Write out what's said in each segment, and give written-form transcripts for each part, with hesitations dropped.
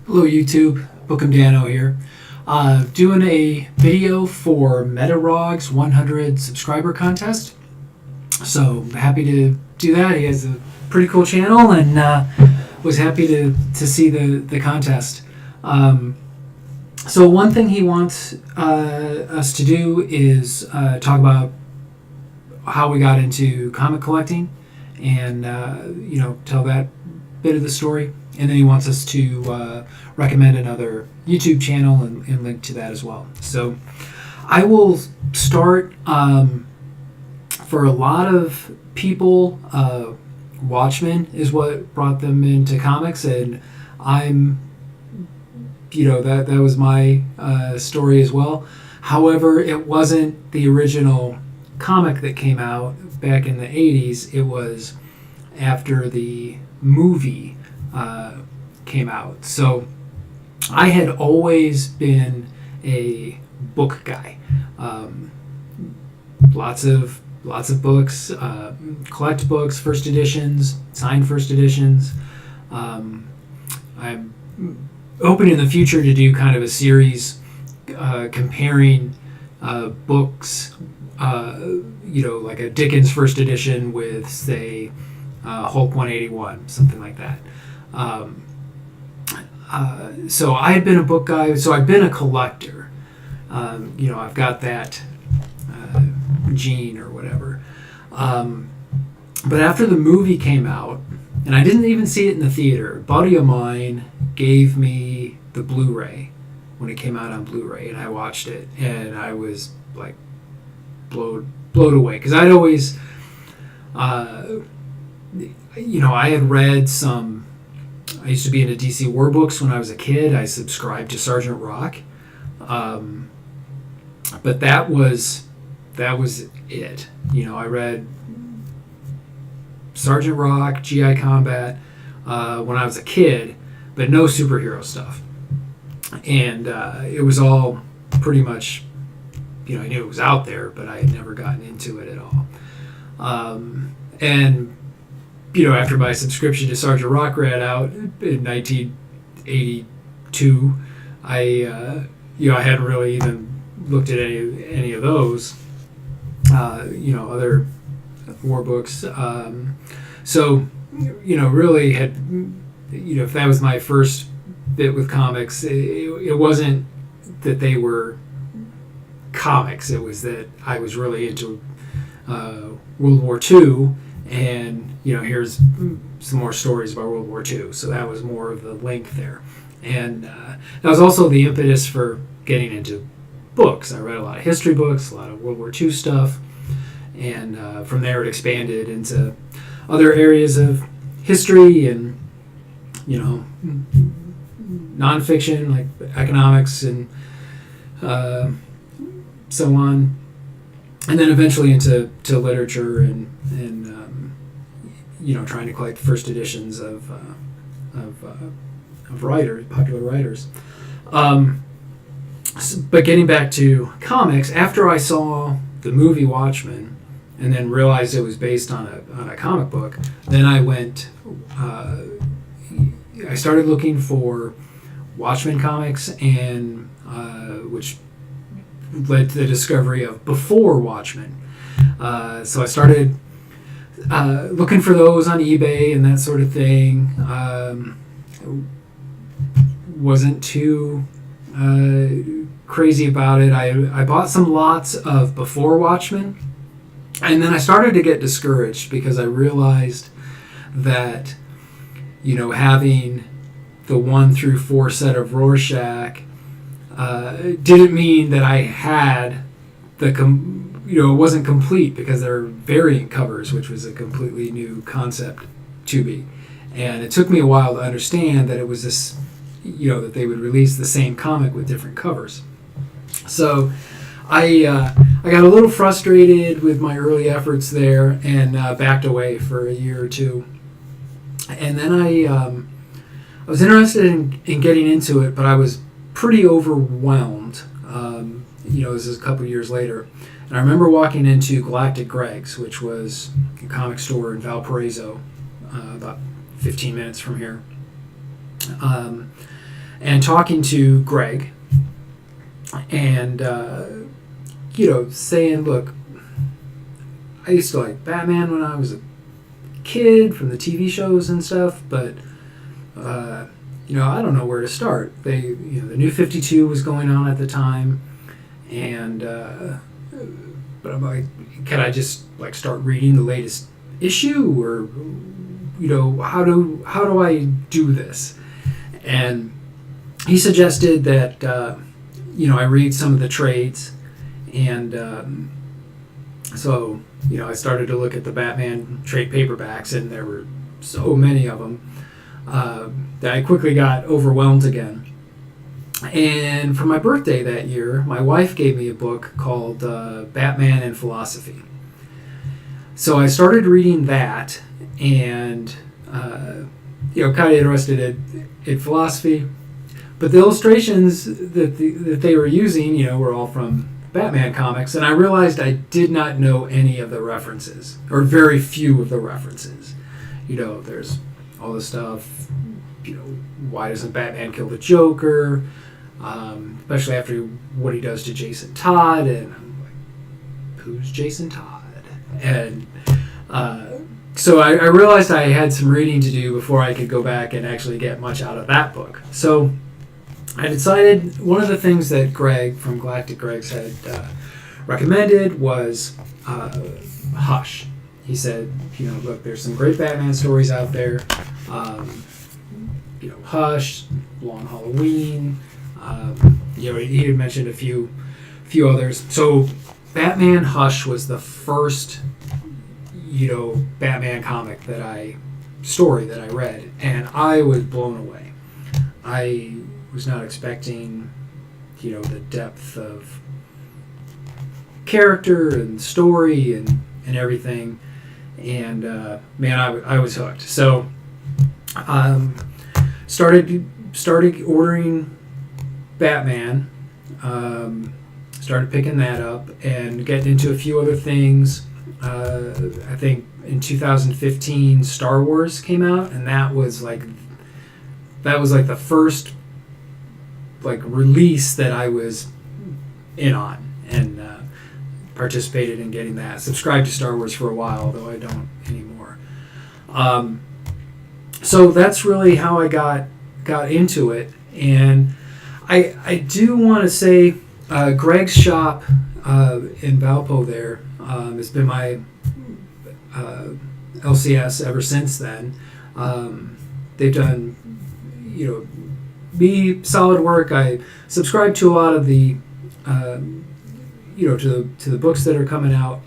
Hello YouTube, Bookham Dano here. Doing a video for Metarog's 100 subscriber contest. So happy to do that. He has a pretty cool channel and was happy to see the contest. So one thing he wants us to do is talk about how we got into comic collecting and tell that bit of the story. And then he wants us to recommend another YouTube channel and link to that as well. So I will start, for a lot of people, Watchmen is what brought them into comics, and that was my story as well. However, it wasn't the original comic that came out back in the 80s. It was after the movie came out. So I had always been a book guy. Lots of books, collect books, first editions, signed first editions. I'm hoping in the future to do kind of a series comparing books, like a Dickens first edition with, say, Hulk 181, something like that. So I had been a book guy, so I've been a collector. I've got that gene or whatever. But after the movie came out, and I didn't even see it in the theater, a buddy of mine gave me the Blu-ray when it came out on Blu-ray, and I watched it, and I was like blown away, because I'd always, I had read some. I used to be into DC War books when I was a kid. I subscribed to Sergeant Rock, but that was it. I read Sergeant Rock, GI Combat when I was a kid, but no superhero stuff. And it was all pretty much, I knew it was out there, but I had never gotten into it at all. And after my subscription to Sergeant Rock ran out in 1982, I hadn't really even looked at any of those, other war books. So, really had, if that was my first bit with comics, it wasn't that they were comics. It was that I was really into World War II, and here's some more stories about World War II. So that was more of the link there, and that was also the impetus for getting into books. I read a lot of history books, a lot of World War II stuff, and from there it expanded into other areas of history and nonfiction like economics and so on, and then eventually into literature and trying to collect first editions of writers, popular writers. But getting back to comics, after I saw the movie Watchmen, and then realized it was based on a comic book, then I went. I started looking for Watchmen comics, and which led to the discovery of Before Watchmen. So I started looking for those on eBay and that sort of thing. Wasn't too crazy about it. I bought some lots of Before Watchmen, and then I started to get discouraged because I realized that having the 1 through 4 set of Rorschach didn't mean that I had it wasn't complete, because there are variant covers, which was a completely new concept to me. And it took me a while to understand that it was this, that they would release the same comic with different covers. So I got a little frustrated with my early efforts there and backed away for a year or two. And then I was interested in getting into it, but I was pretty overwhelmed. This is a couple years later. And I remember walking into Galactic Greg's, which was a comic store in Valparaiso, about 15 minutes from here. and talking to Greg, and saying, look, I used to like Batman when I was a kid from the TV shows and stuff, but I don't know where to start. The New 52 was going on at the time, and but I'm like, can I just like start reading the latest issue, or how do I do this? And he suggested that I read some of the trades, and so I started to look at the Batman trade paperbacks, and there were so many of them that I quickly got overwhelmed again. And for my birthday that year, my wife gave me a book called Batman and Philosophy. So I started reading that, and kind of interested in philosophy. But the illustrations that they were using, were all from Batman comics, and I realized I did not know any of the references, or very few of the references. There's all this stuff. Why doesn't Batman kill the Joker? Especially after what he does to Jason Todd, and I'm like, who's Jason Todd? And so I realized I had some reading to do before I could go back and actually get much out of that book. So I decided one of the things that Greg from Galactic Greg's had recommended was Hush. He said, look, there's some great Batman stories out there. Hush, Long Halloween. He had mentioned a few others. So Batman Hush was the first, Batman comic story that I read, and I was blown away. I was not expecting, the depth of character and story and everything, and I was hooked. So started ordering Batman, started picking that up and getting into a few other things. I think in 2015 Star Wars came out, and that was like the first like release that I was in on, and participated in getting that. Subscribed to Star Wars for a while, although I don't anymore. So that's really how I got into it. And I do want to say Greg's shop in Valpo there has been my LCS ever since then. They've done me solid work. I subscribe to a lot of the to the books that are coming out,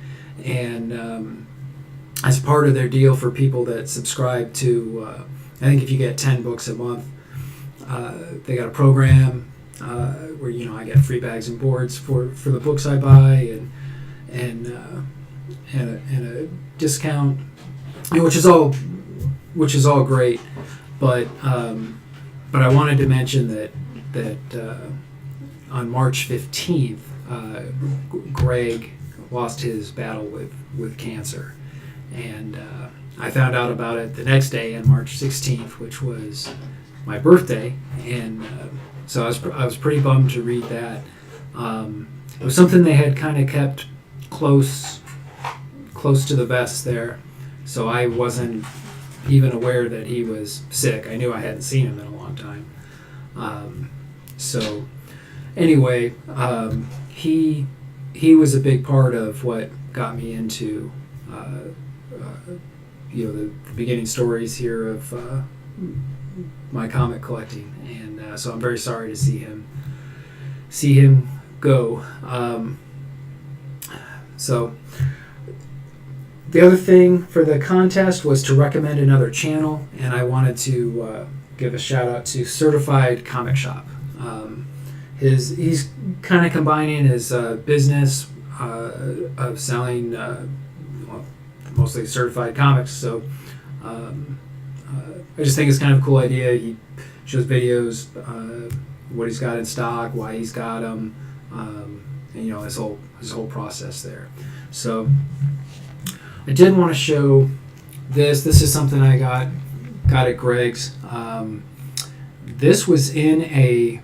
and as part of their deal for people that subscribe to I think if you get 10 books a month, they got a program where I get free bags and boards for the books I buy, and a discount, which is all great. But I wanted to mention that on March 15th, Greg lost his battle with cancer, and I found out about it the next day on March 16th, which was my birthday, and so I was pretty bummed to read that. It was something they had kind of kept close to the vest there, so I wasn't even aware that he was sick. I knew I hadn't seen him in a long time. So anyway, he was a big part of what got me into the beginning stories here of my comic collecting, and so I'm very sorry to see him go. So the other thing for the contest was to recommend another channel, and I wanted to give a shout out to Certified Comic Shop. He's kind of combining his business of selling mostly certified comics. So I just think it's kind of a cool idea. He shows videos, what he's got in stock, why he's got them, and his whole process there. So I did want to show this. This is something I got at Greg's. this was in a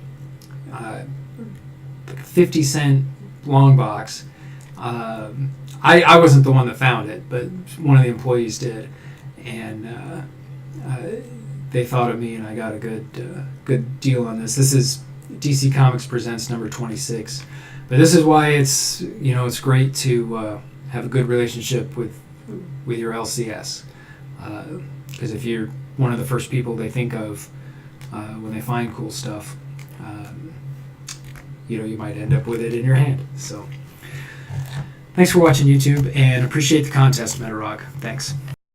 50-cent long box. I wasn't the one that found it, but one of the employees did, and they thought of me, and I got a good deal on this. This is DC Comics Presents number 26, but this is why it's great to have a good relationship with your LCS, because if you're one of the first people they think of when they find cool stuff, you might end up with it in your hand. So thanks for watching YouTube, and appreciate the contest, Metarog. Thanks.